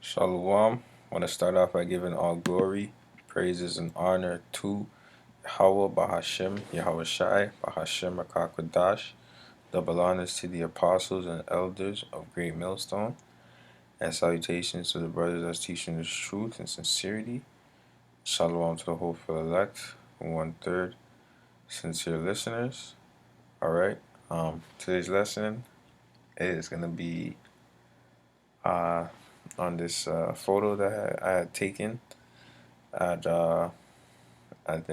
Shalom. I want to start off by giving all glory, praises, and honor to Yahweh Bahashem, Yahweh Shai, Bahashem Akakwadash. Double honors to the apostles and elders of Great Millstone, and salutations to the brothers that's teaching the truth and sincerity. Shalom to the hopeful elect, one third sincere listeners. All right. Today's lesson is gonna be uh, on this photo that I had taken at the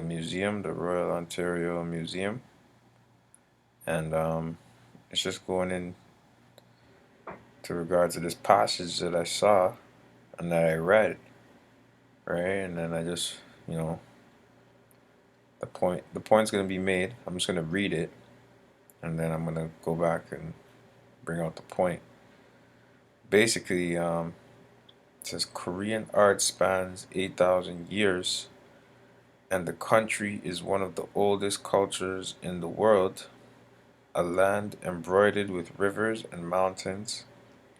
museum, the Royal Ontario Museum, and it's just going in to regards to this passage that I saw and that I read, right? And then I just, you know, the point's gonna be made. I'm just gonna read it, and then I'm gonna go back and bring out the point. Basically, it says Korean art spans 8,000 years, and the country is one of the oldest cultures in the world. A land embroidered with rivers and mountains,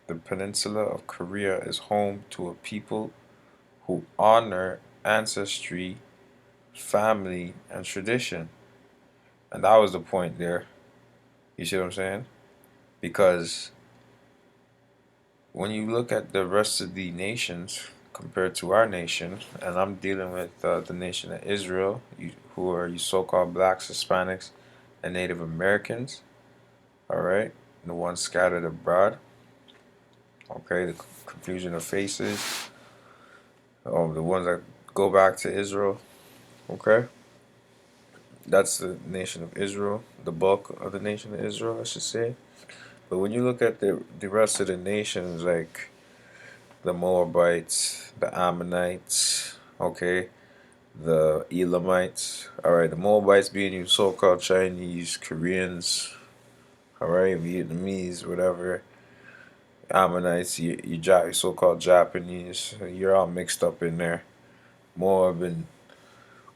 the peninsula of Korea is home to a people who honor ancestry, family, and tradition. And that was the point there. You see what I'm saying? Because when you look at the rest of the nations compared to our nation, and I'm dealing with the nation of Israel, who are you so-called blacks, Hispanics, and Native Americans, all right, the ones scattered abroad, okay, the confusion of faces, the ones that go back to Israel, okay, that's the nation of Israel, the bulk of the nation of Israel, I should say. But when you look at the rest of the nations, like the Moabites, the Ammonites, okay, the Elamites, all right, the Moabites being you so-called Chinese, Koreans, all right, Vietnamese, whatever, Ammonites, you so-called Japanese, you're all mixed up in there. Moab and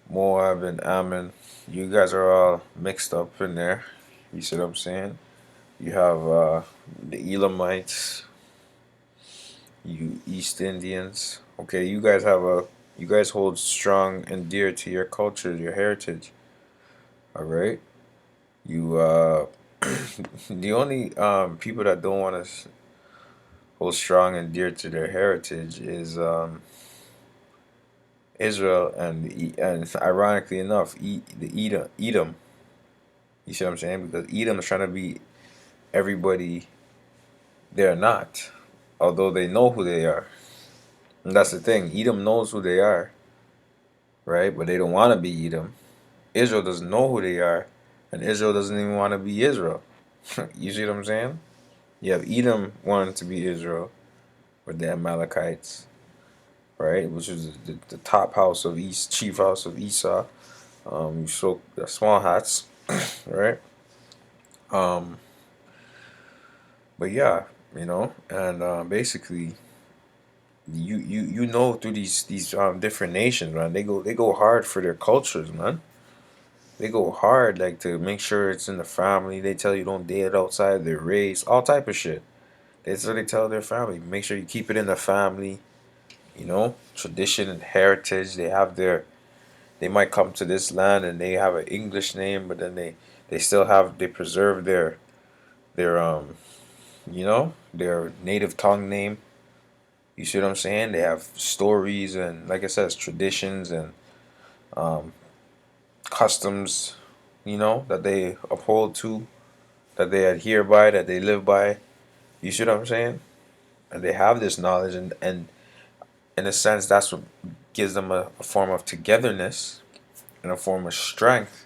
Moab and Ammon, you guys are all mixed up in there. You see what I'm saying? You have the Elamites, you East Indians. Okay, you guys hold strong and dear to your culture, your heritage. All right, you the only people that don't want to hold strong and dear to their heritage is Israel and ironically enough, Edom. You see what I'm saying? Because Edom is trying to be everybody they're not, although they know who they are. And that's the thing. Edom knows who they are, right? But they don't want to be Edom. Israel doesn't know who they are, and Israel doesn't even want to be Israel. You see what I'm saying? You have Edom wanting to be Israel with the Amalekites, right? Which is the top house of East, chief house of Esau. You so the small hats, right? Um, but yeah, and basically you know through these different nations, man. They go hard for their cultures, man. They go hard like to make sure it's in the family. They tell you don't date outside their race, all type of shit. That's what they tell their family. Make sure you keep it in the family. Tradition and heritage. They might come to this land and they have an English name, but then they preserve their native tongue name. You see what I'm saying? They have stories and, like I said, it's traditions and um, customs, that they uphold to, that they adhere by, that they live by. You see what I'm saying? And they have this knowledge, and in a sense, that's what gives them a form of togetherness and a form of strength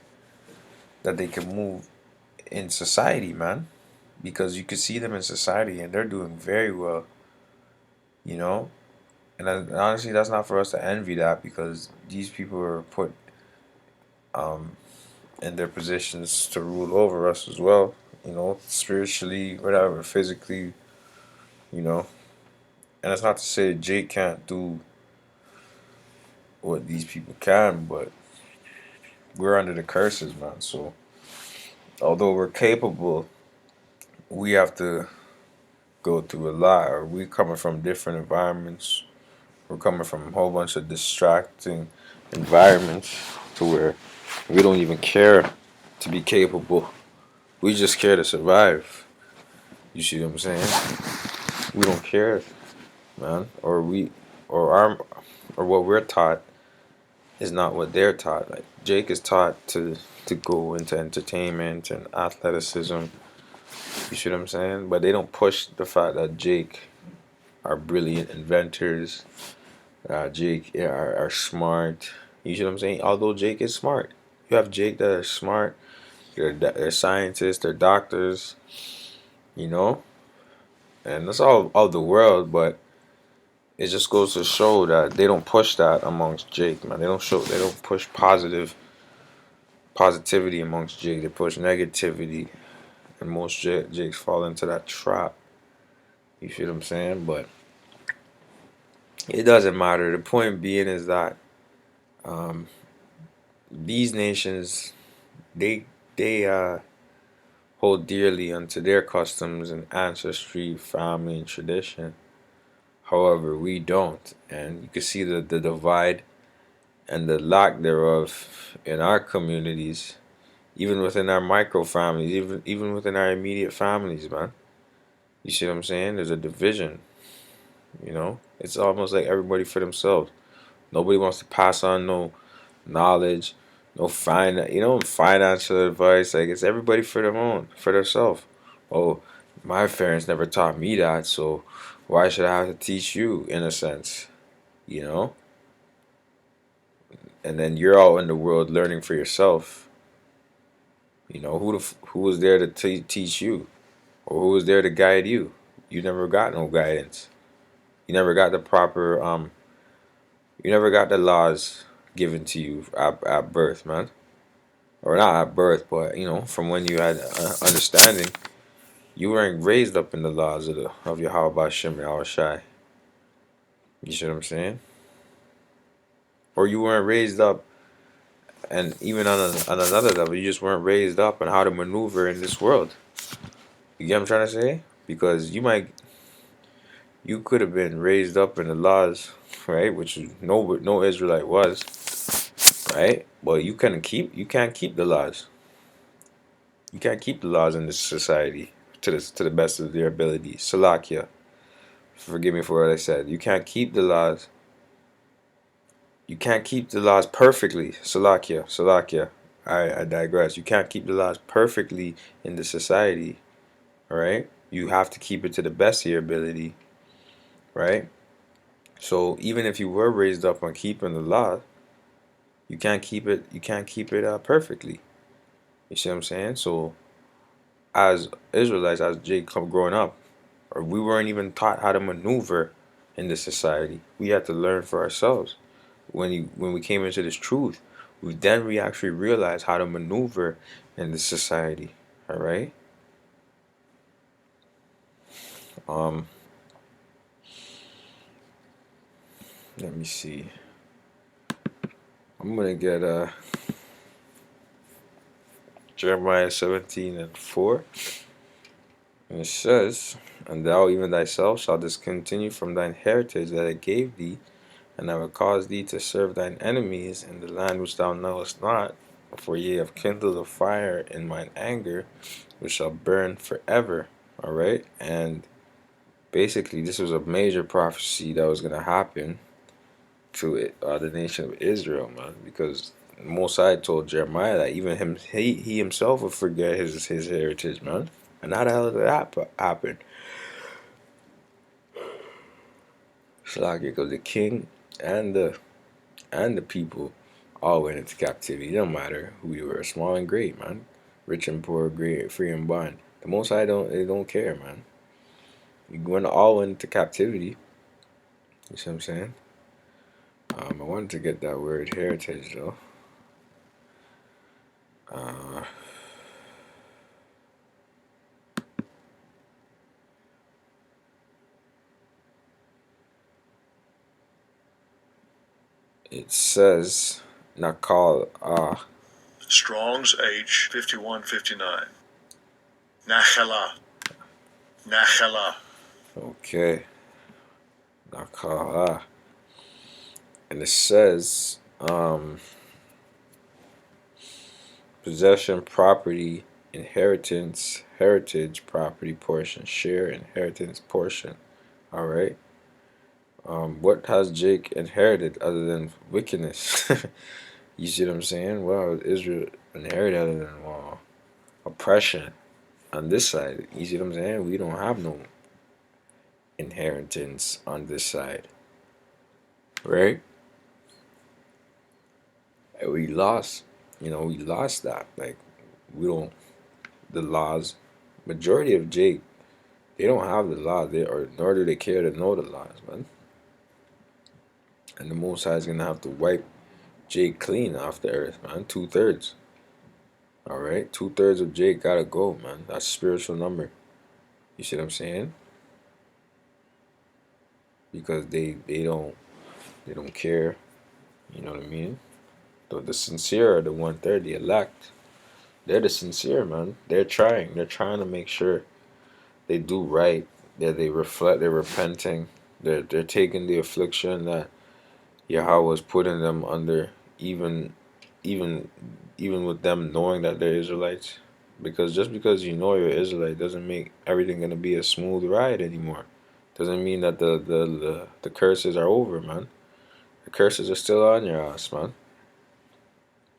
that they can move in society, man. Because you could see them in society and they're doing very well, you know? And honestly, that's not for us to envy that because these people are put um, in their positions to rule over us as well, spiritually, whatever, physically, you know. And that's not to say Jake can't do what these people can, but we're under the curses, man. So although we're capable, we have to go through a lot, or we coming from different environments. We're coming from a whole bunch of distracting environments to where we don't even care to be capable. We just care to survive. You see what I'm saying? We don't care, man. Or our, or what we're taught is not what they're taught. Like Jake is taught to go into entertainment and athleticism. You see what I'm saying? But they don't push the fact that Jake are brilliant inventors. Jake are smart. You see what I'm saying? Although Jake is smart, you have Jake that are smart. They're scientists. They're doctors. You know, and that's all the world. But it just goes to show that they don't push that amongst Jake, man. They don't push positivity amongst Jake. They push negativity, and most Jakes fall into that trap. You see what I'm saying? But it doesn't matter. The point being is that um, these nations, they they hold dearly unto their customs and ancestry, family, and tradition. However, we don't, and you can see the divide and the lack thereof in our communities, even within our micro families, even within our immediate families, man. You see what I'm saying? There's a division. You know, it's almost like everybody for themselves. Nobody wants to pass on no knowledge, no financial advice. Like it's everybody for their own, for themselves. Oh, my parents never taught me that, so why should I have to teach you? In a sense, you know. And then you're out in the world learning for yourself. You know who was there to teach you, or who was there to guide you? You never got no guidance. You never got the proper You never got the laws given to you at birth, man. Or not at birth, but from when you had understanding, you weren't raised up in the laws of your Yahweh Shem Yahweh Shai. You see what I'm saying? Or you weren't raised up, and even on another level, you just weren't raised up on how to maneuver in this world. You get what I'm trying to say? Because you could have been raised up in the laws, right? Which no Israelite was, right? But you can't keep the laws. You can't keep the laws in this society to the best of their ability. Salakia. Forgive me for what I said. You can't keep the laws. You can't keep the laws perfectly. Salakia. Salakia. I digress. You can't keep the laws perfectly in the society. Alright? You have to keep it to the best of your ability. Right? So even if you were raised up on keeping the law, you can't keep it perfectly. You see what I'm saying? So as Israelites, as Jacob growing up, or we weren't even taught how to maneuver in this society. We had to learn for ourselves. When we came into this truth, we actually realized how to maneuver in this society. All right. Um. Let me see. I'm gonna get Jeremiah 17:4, and it says, "And thou even thyself shalt discontinue from thine heritage that I gave thee, and I will cause thee to serve thine enemies in the land which thou knowest not. For ye have kindled a fire in mine anger, which shall burn forever." All right, and basically, this was a major prophecy that was gonna happen to the nation of Israel, man, because Mosai told Jeremiah that even he himself would forget his heritage, man. And how the hell did that happen? It's like because the king and the people all went into captivity. It don't matter who you were, small and great, man, rich and poor, great, free and bond. The Most High they don't care, man. You all went into captivity. You see what I'm saying? I wanted to get that word heritage though. Uh, it says Nakal Strong's H 5159. Nachala. Nachala. Okay. Nakaha. And it says, possession, property, inheritance, heritage, property, portion, share, inheritance, portion. All right. What has Jake inherited other than wickedness? You see what I'm saying? Well, Israel inherited other than oppression on this side. You see what I'm saying? We don't have no inheritance on this side, right? And we lost. We lost that. Like, we don't. The laws, majority of Jake, they don't have the law. Nor do they care to know the laws, man. And the Most High is gonna have to wipe Jake clean off the earth, man. 2/3. All right, 2/3 of Jake gotta go, man. That's a spiritual number. You see what I'm saying? Because they don't care. You know what I mean? The sincere are the 1/3, the elect. They're the sincere, man. They're trying. They're trying to make sure they do right. That they reflect. They're repenting. They're taking the affliction that Yahweh was putting them under, even even even with them knowing that they're Israelites. Because just because you know you're Israelite doesn't make everything gonna be a smooth ride anymore. Doesn't mean that the curses are over, man. The curses are still on your ass, man.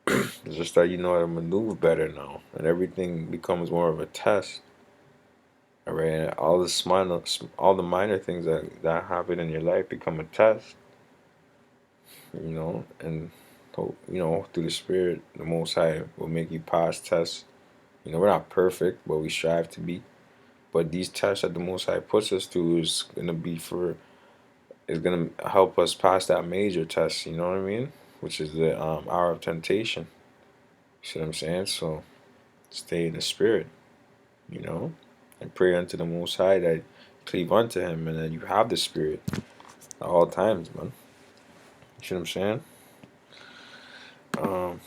It's just that you know how to maneuver better now, and everything becomes more of a test. All right, and all the minor things that happen in your life become a test. And through the Spirit, the Most High will make you pass tests. We're not perfect, but we strive to be. But these tests that the Most High puts us through is gonna help us pass that major test. You know what I mean? Which is the hour of temptation. You see what I'm saying? So stay in the Spirit. You know, and pray unto the Most High that cleave unto Him and that you have the Spirit at all times, man. You see what I'm saying? Um,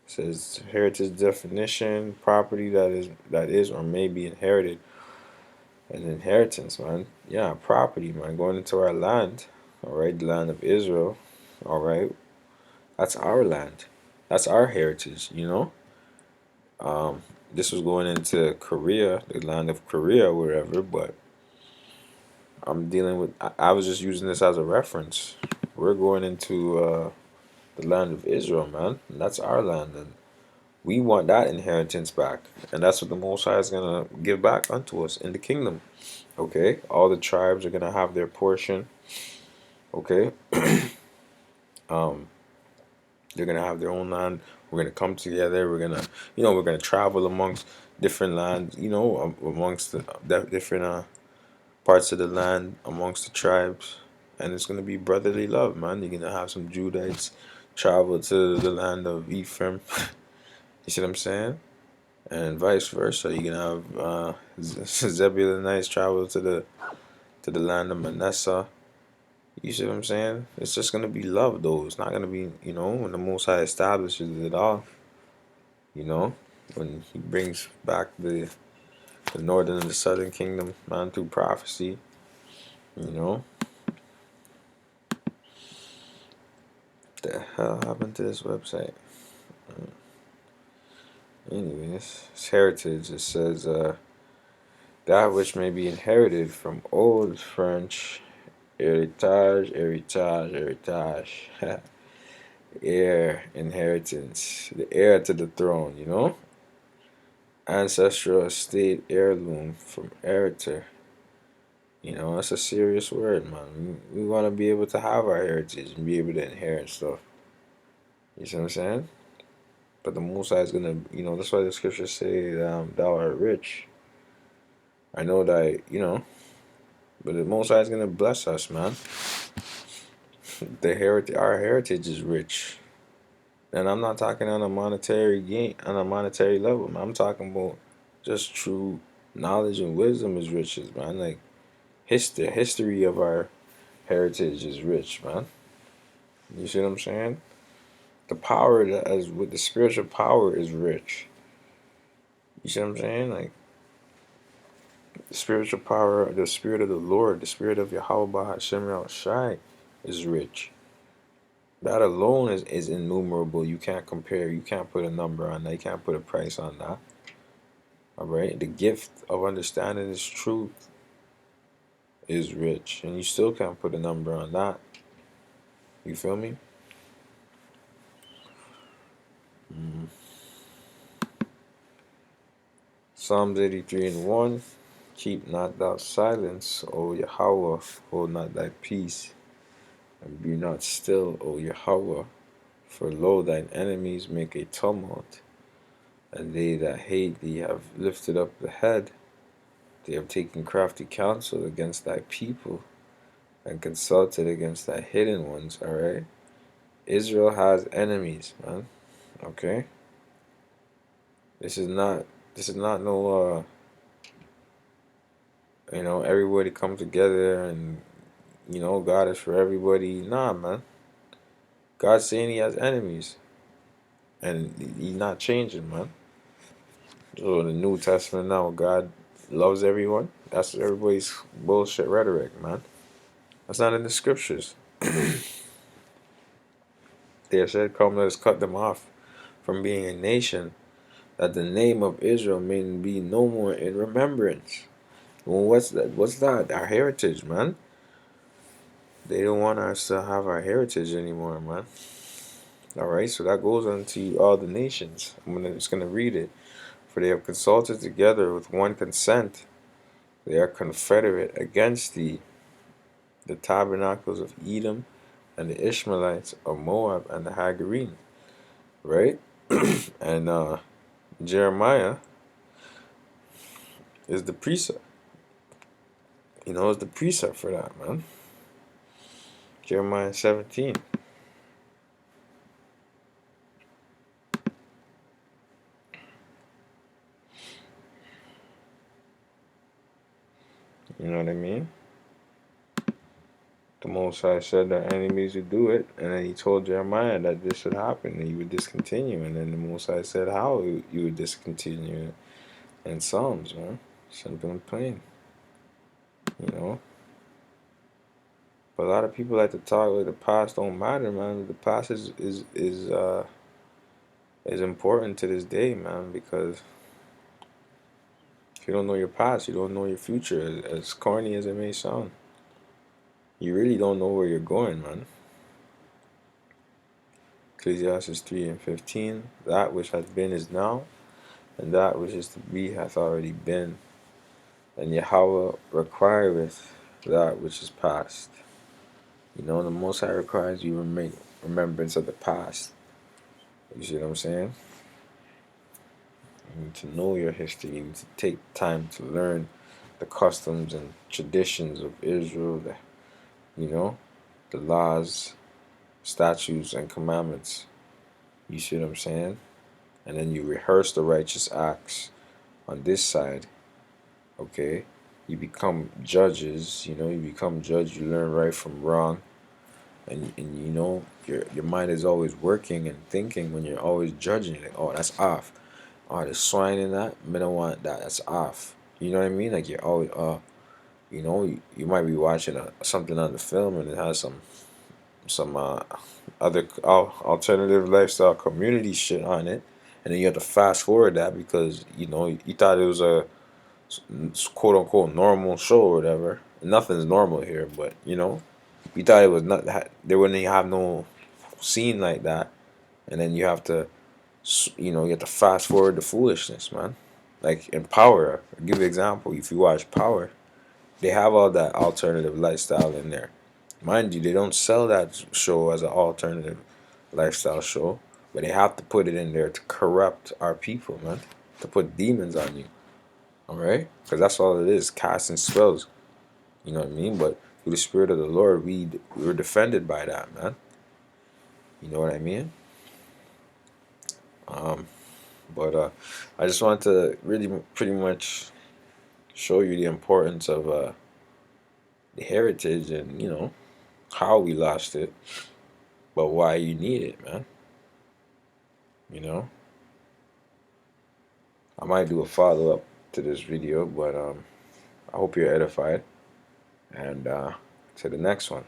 says heritage definition: property that is or may be inherited. An inheritance, man. Yeah, property, man. Going into our land. All right, the land of Israel. All right, that's our land. That's our heritage. This was going into Korea, the land of Korea, or wherever. But I'm dealing with. I was just using this as a reference. We're going into the land of Israel, man. And that's our land, and we want that inheritance back. And that's what the Most High is gonna give back unto us in the kingdom. Okay, all the tribes are gonna have their portion. Okay, um, they're gonna have their own land. We're gonna come together. We're gonna travel amongst different lands. Amongst the different parts of the land, amongst the tribes, and it's gonna be brotherly love, man. You're gonna have some Judites travel to the land of Ephraim. You see what I'm saying? And vice versa. You're gonna have Zebulonites travel to the land of Manasseh. You see what I'm saying? It's just gonna be love, though. It's not gonna be, when the Most High establishes it all. When He brings back the northern and the southern kingdom, man, through prophecy. You know, the hell happened to this website? Anyways, it's heritage. It says that which may be inherited from old French heritage. Heir, inheritance, the heir to the throne, ancestral estate heirloom from heretor. That's a serious word, man. We want to be able to have our heritage and be able to inherit stuff. You see what I'm saying? But the Most High is gonna, that's why the scriptures say, "Thou art rich." I know that, but the Most High is gonna bless us, man. Our heritage is rich. And I'm not talking on a monetary gain, on a monetary level, man. I'm talking about just true knowledge and wisdom is riches, man. Like history of our heritage is rich, man. You see what I'm saying? The power that as with the spiritual power is rich. You see what I'm saying? Like The spiritual power, the spirit of the Lord, the spirit of Yahweh Bahashem Shai is rich. That alone is innumerable. You can't compare. You can't put a number on that. You can't put a price on that. All right. The gift of understanding this truth is rich, and you still can't put a number on that. You feel me? Psalms 83:1. Keep not thou silence, O Yahweh, hold not thy peace, and be not still, O Yahweh, for lo, thine enemies make a tumult, and they that hate thee have lifted up the head. They have taken crafty counsel against thy people, and consulted against thy hidden ones, alright? Israel has enemies, man. Okay? This is not no everybody come together and God is for everybody. Nah, man. God's saying he has enemies. And he's not changing, man. So in the New Testament now, God loves everyone. That's everybody's bullshit rhetoric, man. That's not in the scriptures. They said, come, let us cut them off from being a nation, that the name of Israel may be no more in remembrance. Well, what's that? What's that? Our heritage, man. They don't want us to have our heritage anymore, man. Alright, so that goes on to all the nations. I'm just going to read it. For they have consulted together with one consent. They are confederate against thee, the tabernacles of Edom, and the Ishmaelites of Moab, and the Hagarene. Right? And Jeremiah is the precept. Is the precept for that, man. Jeremiah 17. You know what I mean? The Most High said that enemies would do it, and then he told Jeremiah that this would happen, and you would discontinue. And then the Most High said how you would discontinue it. In Psalms, man. Simple and plain. But a lot of people like to talk like the past don't matter, man. The past is important to this day, man, because if you don't know your past, you don't know your future. As corny as it may sound, you really don't know where you're going, man. Ecclesiastes 3:15, that which hath been is now, and that which is to be hath already been. And Yahweh requireth that which is past. The Most High requires you to make remembrance of the past. You see what I'm saying? You need to know your history. You need to take time to learn the customs and traditions of Israel, the laws, statutes, and commandments. You see what I'm saying? And then you rehearse the righteous acts on this side, okay? You become judges, you become judge, you learn right from wrong. And your mind is always working and thinking when you're always judging, like, oh, that's off. Oh, there's swine in that. I don't want that. That's off. You know what I mean? Like you're always, you might be watching something on the film and it has some other alternative lifestyle community shit on it, and then you have to fast forward that because you thought it was a quote unquote normal show or whatever. Nothing's normal here, but you thought it was not. They wouldn't have no scene like that, and then you have to. You have to fast forward the foolishness, man. Like in Power, I'll give you an example. If you watch Power, they have all that alternative lifestyle in there. Mind you, they don't sell that show as an alternative lifestyle show, but they have to put it in there to corrupt our people, man. To put demons on you, alright? Because that's all it is, casting spells. You know what I mean? But through the Spirit of the Lord, we were defended by that, man. You know what I mean? But I just want to really pretty much show you the importance of the heritage and, how we lost it, but why you need it, man. I might do a follow-up to this video, but I hope you're edified. And to the next one.